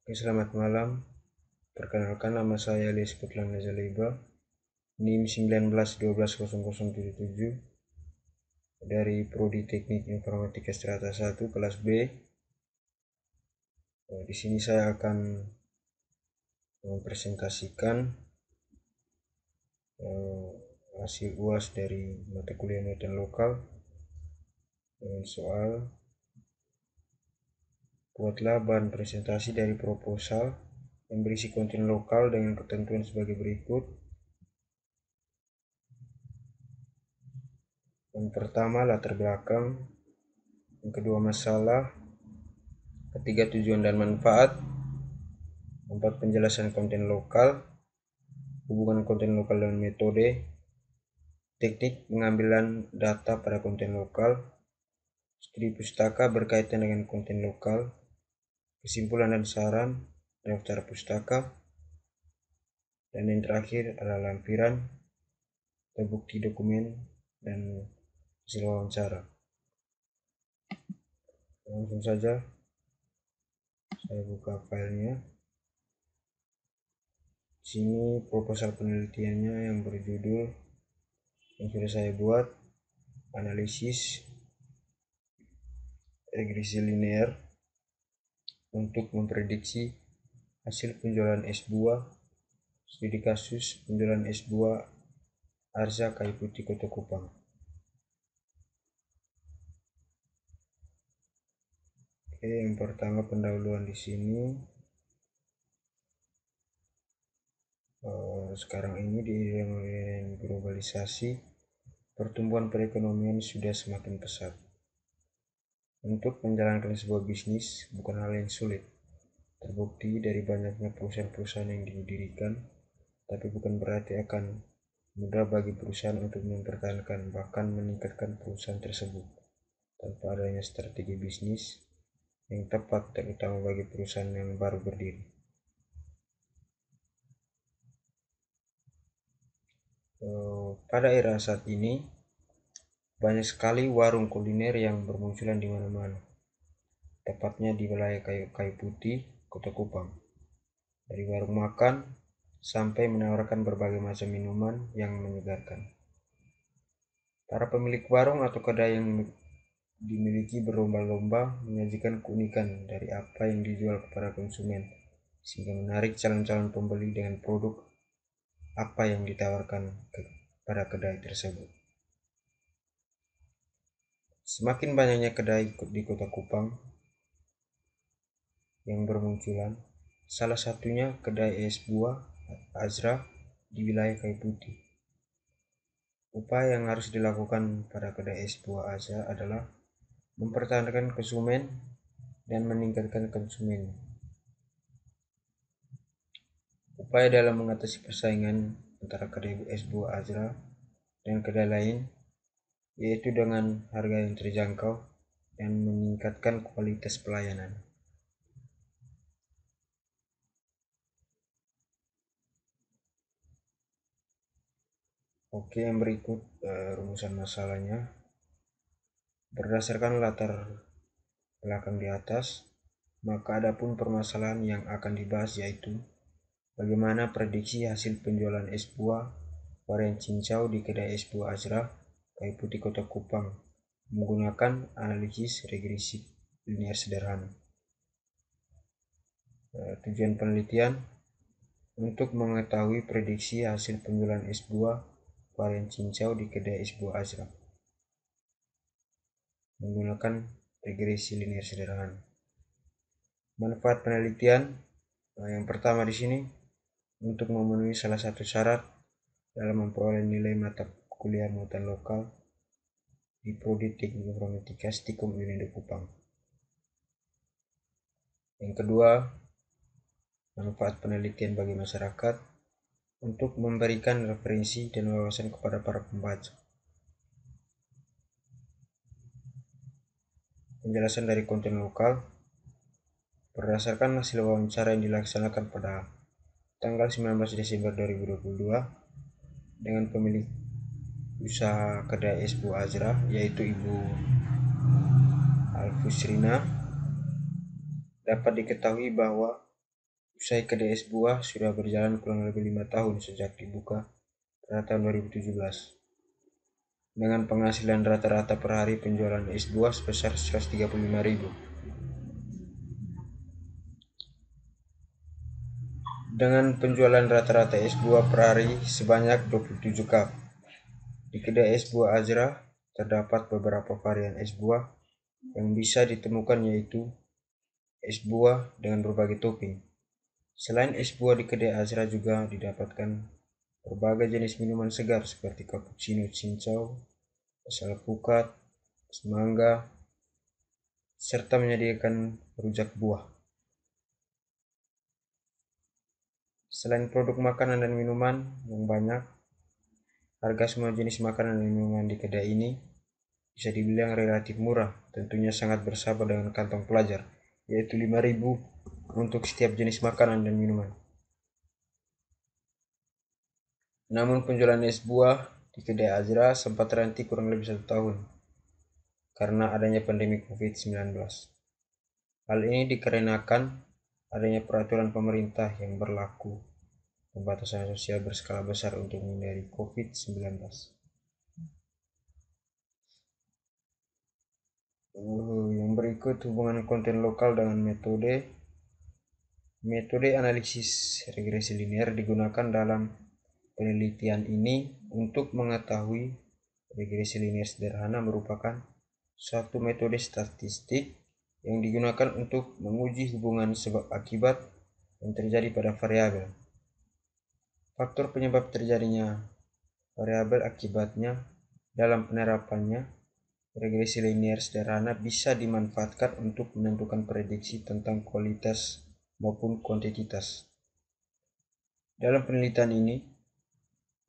Selamat malam. Perkenalkan, nama saya Elias Putlang Nazaliba, NIM 19120077 dari Prodi Teknik Informatika Strata 1 kelas B. Di sini saya akan mempresentasikan hasil UAS dari mata kuliah muatan lokal dengan soal buatlah bahan presentasi dari proposal yang berisi konten lokal dengan ketentuan sebagai berikut. Yang pertama, latar belakang. Yang kedua, masalah. Ketiga, tujuan dan manfaat. Empat, penjelasan konten lokal, hubungan konten lokal dengan metode, teknik pengambilan data pada konten lokal, studi pustaka berkaitan dengan konten lokal, kesimpulan dan saran, daftar pustaka, dan yang terakhir adalah lampiran, bukti dokumen, dan hasil wawancara. Langsung saja saya buka filenya. Di sini proposal penelitiannya yang berjudul yang sudah saya buat, analisis regresi linear untuk memprediksi hasil penjualan es buah, studi kasus penjualan es buah Arza Kayu Putih Kota Kupang. Oke, yang pertama pendahuluan di sini. Sekarang ini di era globalisasi, pertumbuhan perekonomian sudah semakin pesat. Untuk menjalankan sebuah bisnis bukan hal yang sulit. Terbukti dari banyaknya perusahaan-perusahaan yang didirikan, tapi bukan berarti akan mudah bagi perusahaan untuk mempertahankan bahkan meningkatkan perusahaan tersebut tanpa adanya strategi bisnis yang tepat, terutama bagi perusahaan yang baru berdiri. Pada era saat ini, banyak sekali warung kuliner yang bermunculan di mana-mana, tepatnya di wilayah Kayu Putih, Kota Kupang. Dari warung makan sampai menawarkan berbagai macam minuman yang menyegarkan. Para pemilik warung atau kedai yang dimiliki berlomba-lomba menyajikan keunikan dari apa yang dijual kepada konsumen, sehingga menarik calon-calon pembeli dengan produk apa yang ditawarkan pada kedai tersebut. Semakin banyaknya kedai di Kota Kupang yang bermunculan, salah satunya kedai es buah Azra di wilayah Kayu Putih. Upaya yang harus dilakukan pada kedai es buah Azra adalah mempertahankan konsumen dan meningkatkan konsumen. Upaya dalam mengatasi persaingan antara kedai es buah Azra dan kedai lain yaitu dengan harga yang terjangkau dan meningkatkan kualitas pelayanan. Oke, yang berikut rumusan masalahnya. Berdasarkan latar belakang di atas, maka adapun permasalahan yang akan dibahas yaitu bagaimana prediksi hasil penjualan es buah varian cincau di kedai es buah Azra Kayu Putih Kota Kupang menggunakan analisis regresi linear sederhana. Tujuan penelitian untuk mengetahui prediksi hasil penjualan es buah varian cincau di kedai es buah Azra menggunakan regresi linear sederhana. Manfaat penelitian yang pertama di sini untuk memenuhi salah satu syarat dalam memperoleh nilai mata kuliah muatan lokal di Prodi Teknik Informatika Stikom Unindo Kupang. Yang kedua, manfaat penelitian bagi masyarakat untuk memberikan referensi dan wawasan kepada para pembaca. Penjelasan dari konten lokal berdasarkan hasil wawancara yang dilaksanakan pada tanggal 19 Desember 2022 dengan pemilik usaha kedai es buah Azra yaitu Ibu Alfusrina, dapat diketahui bahwa Usai kedai es buah sudah berjalan kurang lebih 5 tahun sejak dibuka pada tahun 2017. Dengan penghasilan rata-rata per hari penjualan es buah sebesar 135.000. Dengan penjualan rata-rata es buah per hari sebanyak 27 cup. Di kedai es buah Azra terdapat beberapa varian es buah yang bisa ditemukan, yaitu es buah dengan berbagai topping. Selain es buah, di kedai Azra juga didapatkan berbagai jenis minuman segar seperti cappuccino cincau, es alpukat, es mangga, serta menyediakan rujak buah. Selain produk makanan dan minuman yang banyak, harga semua jenis makanan dan minuman di kedai ini bisa dibilang relatif murah, tentunya sangat bersahabat dengan kantong pelajar, yaitu 5.000 untuk setiap jenis makanan dan minuman. Namun penjualan es buah di kedai Azra sempat terhenti kurang lebih 1 tahun karena adanya pandemi COVID-19. Hal ini dikarenakan adanya peraturan pemerintah yang berlaku pembatasan sosial berskala besar untuk menghindari COVID-19. Yang berikut hubungan konten lokal dengan metode analisis regresi linear digunakan dalam penelitian ini untuk mengetahui regresi linear sederhana merupakan suatu metode statistik yang digunakan untuk menguji hubungan sebab akibat yang terjadi pada variabel. Faktor penyebab terjadinya variabel akibatnya dalam penerapannya regresi linear sederhana bisa dimanfaatkan untuk menentukan prediksi tentang kualitas maupun kuantitas. Dalam penelitian ini,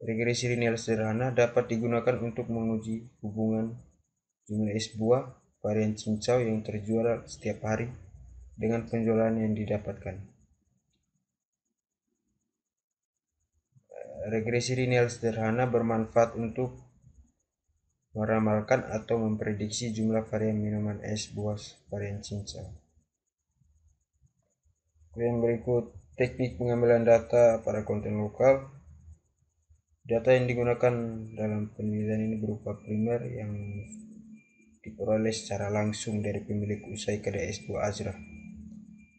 regresi linear sederhana dapat digunakan untuk menguji hubungan jumlah es buah varian cincau yang terjual setiap hari dengan penjualan yang didapatkan. Regresi linear sederhana bermanfaat untuk meramalkan atau memprediksi jumlah varian minuman es buah varian cincau. Yang berikut teknik pengambilan data pada konten lokal. Data yang digunakan dalam penelitian ini berupa primer yang diperoleh secara langsung dari pemilik usaha kedai es buah Azra.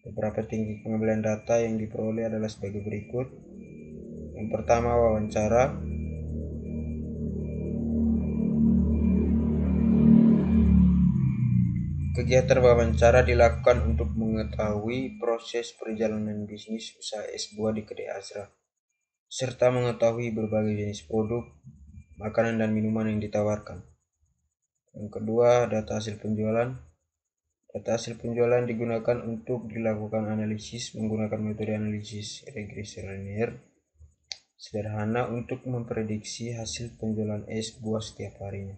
Beberapa teknik pengambilan data yang diperoleh adalah sebagai berikut. Yang pertama, wawancara. Kegiatan wawancara dilakukan untuk mengetahui proses perjalanan bisnis usaha es buah di kedai Azra, serta mengetahui berbagai jenis produk, makanan dan minuman yang ditawarkan. Yang kedua, data hasil penjualan. Data hasil penjualan digunakan untuk dilakukan analisis menggunakan metode analisis regresi linear sederhana untuk memprediksi hasil penjualan es buah setiap harinya.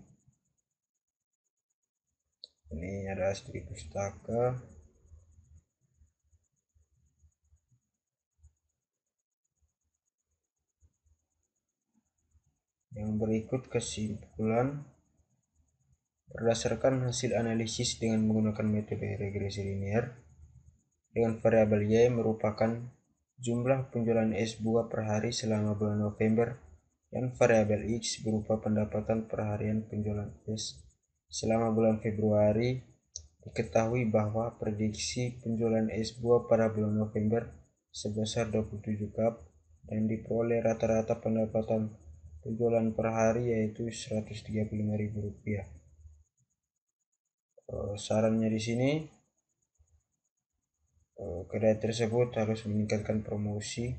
Ini ada studi pustaka. Yang berikut kesimpulan. Berdasarkan hasil analisis dengan menggunakan metode regresi linear, dengan variabel Y merupakan jumlah penjualan es buah per hari selama bulan November dan variabel X berupa pendapatan per harian penjualan es selama bulan Februari. Diketahui bahwa prediksi penjualan es buah pada bulan November sebesar 27 cup dan diperoleh rata-rata pendapatan penjualan per hari yaitu Rp135.000. Sarannya di sini, kedai tersebut harus meningkatkan promosi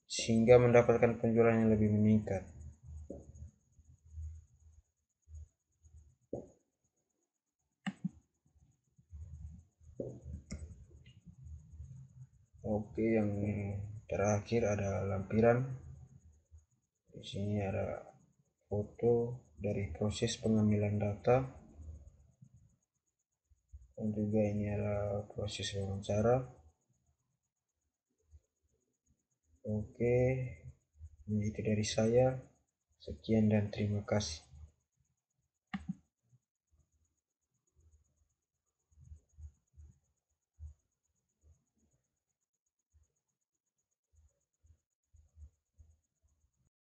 sehingga mendapatkan penjualan yang lebih meningkat. Oke, yang terakhir ada lampiran. Di sini ada foto dari proses pengambilan data, dan juga ini adalah proses wawancara. Oke, ini itu dari saya. Sekian dan terima kasih.